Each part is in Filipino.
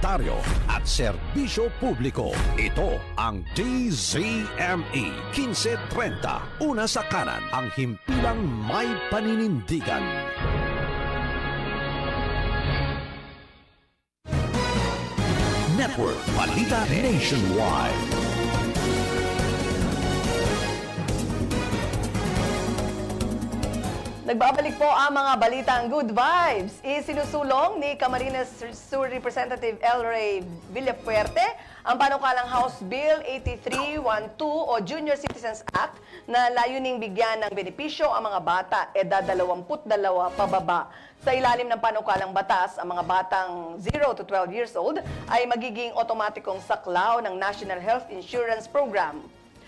komentaryo at serbisyo publiko. Ito ang DZME 1530. Una sa kanan, ang himpilang may paninindigan. Network Balita Nationwide. Nagbabalik po ang mga balitang good vibes. Isinusulong ni Camarines Sur Representative El Rey Villafuerte ang panukalang House Bill 8312 o Junior Citizens Act na layuning bigyan ng benepisyo ang mga bata edad 22 pababa. Sa ilalim ng panukalang batas, ang mga batang 0 to 12 years old ay magiging otomatikong saklaw ng National Health Insurance Program.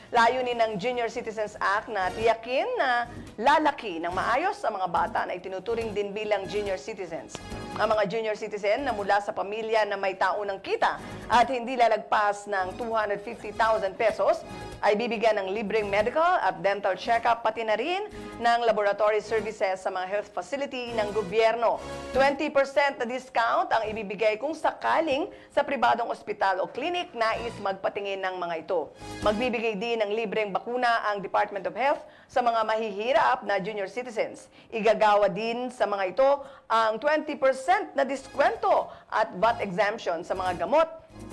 Layunin ng Junior Citizens Act na tiyakin na lalaki ng maayos ang mga bata na itinuturing din bilang junior citizens. Ang mga junior citizen na mula sa pamilya na may taunang kita at hindi lalagpas ng 250,000 pesos ay bibigyan ng libreng medical at dental check-up pati na rin ng laboratory services sa mga health facility ng gobyerno. 20% na discount ang ibibigay kung sakaling sa pribadong ospital o clinic nais magpatingin ng mga ito. Magbibigay din ng libreng bakuna ang Department of Health sa mga mahihirap na junior citizens. Igagawa din sa mga ito ang 20% na diskwento at VAT exemption sa mga gamot,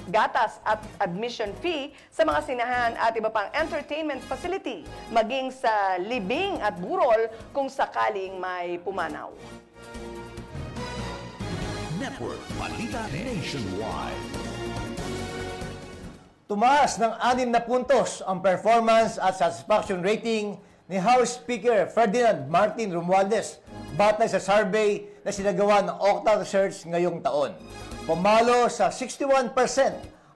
gatas at admission fee sa mga sinahan at iba pang entertainment facility, maging sa libing at burol kung sakaling may pumanaw. Network Balita Nationwide. Tumaas ng 6 na puntos ang performance at satisfaction rating ni House Speaker Ferdinand Martin Romualdez batay sa survey na sinagawa ng Okta Research ngayong taon. Pumalo sa 61%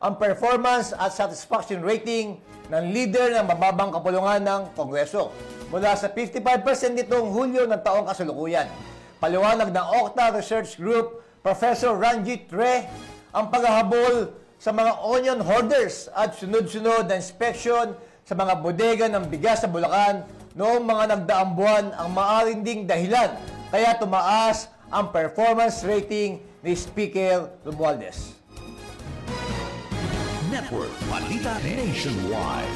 ang performance at satisfaction rating ng leader ng mababang kapulungan ng Kongreso mula sa 55% nitong Hulyo ng taong kasalukuyan. Paliwanag ng Okta Research Group, Professor Ranjit Re, ang paghahabol sa mga onion hoarders at sunod-sunod na inspection sa mga bodega ng bigas sa Bulacan noong mga nagdaang buwan ang maaaring ding dahilan kaya tumaas ang performance rating ni Speaker Romualdez. Network Balita Nationwide.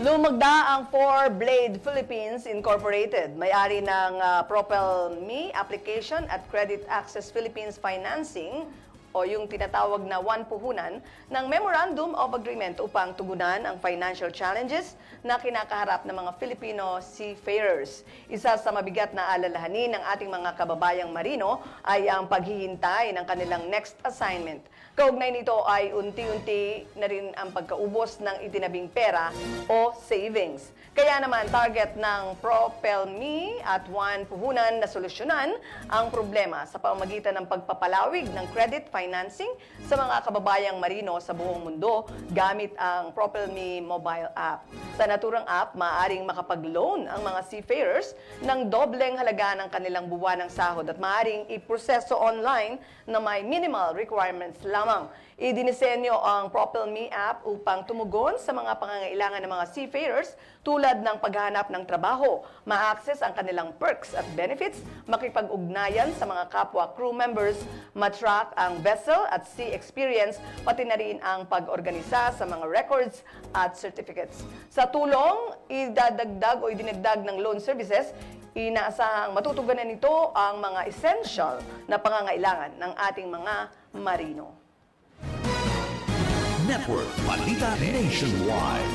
Lumagda ang 4Blade Philippines Incorporated, may-ari ng Propel Me Application at Credit Access Philippines Financing o yung tinatawag na One Puhunan ng Memorandum of Agreement upang tugunan ang financial challenges na kinakaharap ng mga Filipino seafarers. Isa sa mabigat na alalahanin ng ating mga kababayang marino ay ang paghihintay ng kanilang next assignment. Kaugnay nito ay unti-unti na rin ang pagkaubos ng itinabing pera o savings. Kaya naman target ng Propel Me at One Puhunan na solusyonan ang problema sa pamamagitan ng pagpapalawig ng credit financing sa mga kababayang marino sa buong mundo gamit ang Propel Me mobile app. Sa naturang app, maaaring makapag-loan ang mga seafarers ng dobleng halaga ng kanilang buwanang sahod at maaaring iproseso online na may minimal requirements lamang. Idinisenyo ang Propel Me app upang tumugon sa mga pangangailangan ng mga seafarers tulad ng paghahanap ng trabaho, ma-access ang kanilang perks at benefits, makipag-ugnayan sa mga kapwa crew members, matrack ang vessel at sea experience, pati na rin ang pag-organisa sa mga records at certificates. Sa tulong, idadagdag o idinagdag ng loan services, inaasahang matutugunan nito ang mga essential na pangangailangan ng ating mga marino. Network Balita Nationwide.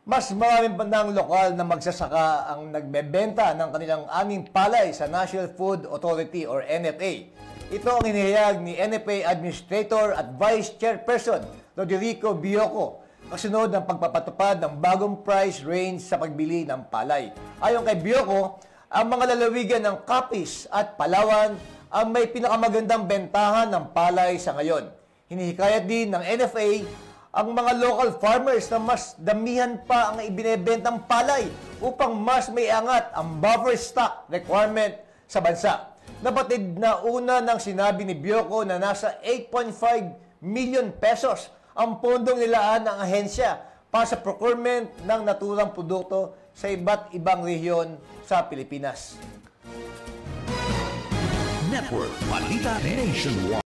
Mas maraming bandang lokal na magsasaka ang nagbebenta ng kanilang aming palay sa National Food Authority or NFA. Ito ang inihayag ni NFA Administrator at Vice Chairperson Roderico Bioco kasunod ng pagpapatupad ng bagong price range sa pagbili ng palay. Ayon kay Bioco, ang mga lalawigan ng Capiz at Palawan ang may pinakamagandang bentahan ng palay sa ngayon. Hinihikayat din ng NFA ang mga local farmers na mas damihan pa ang ibinebentang palay upang mas may angat ang buffer stock requirement sa bansa. Nabatid na una ng sinabi ni Bioco na nasa 8.5 million pesos ang pondong nilaan ng ahensya para sa procurement ng naturang produkto sa iba't ibang rehiyon sa Pilipinas. Network Balita Nationwide.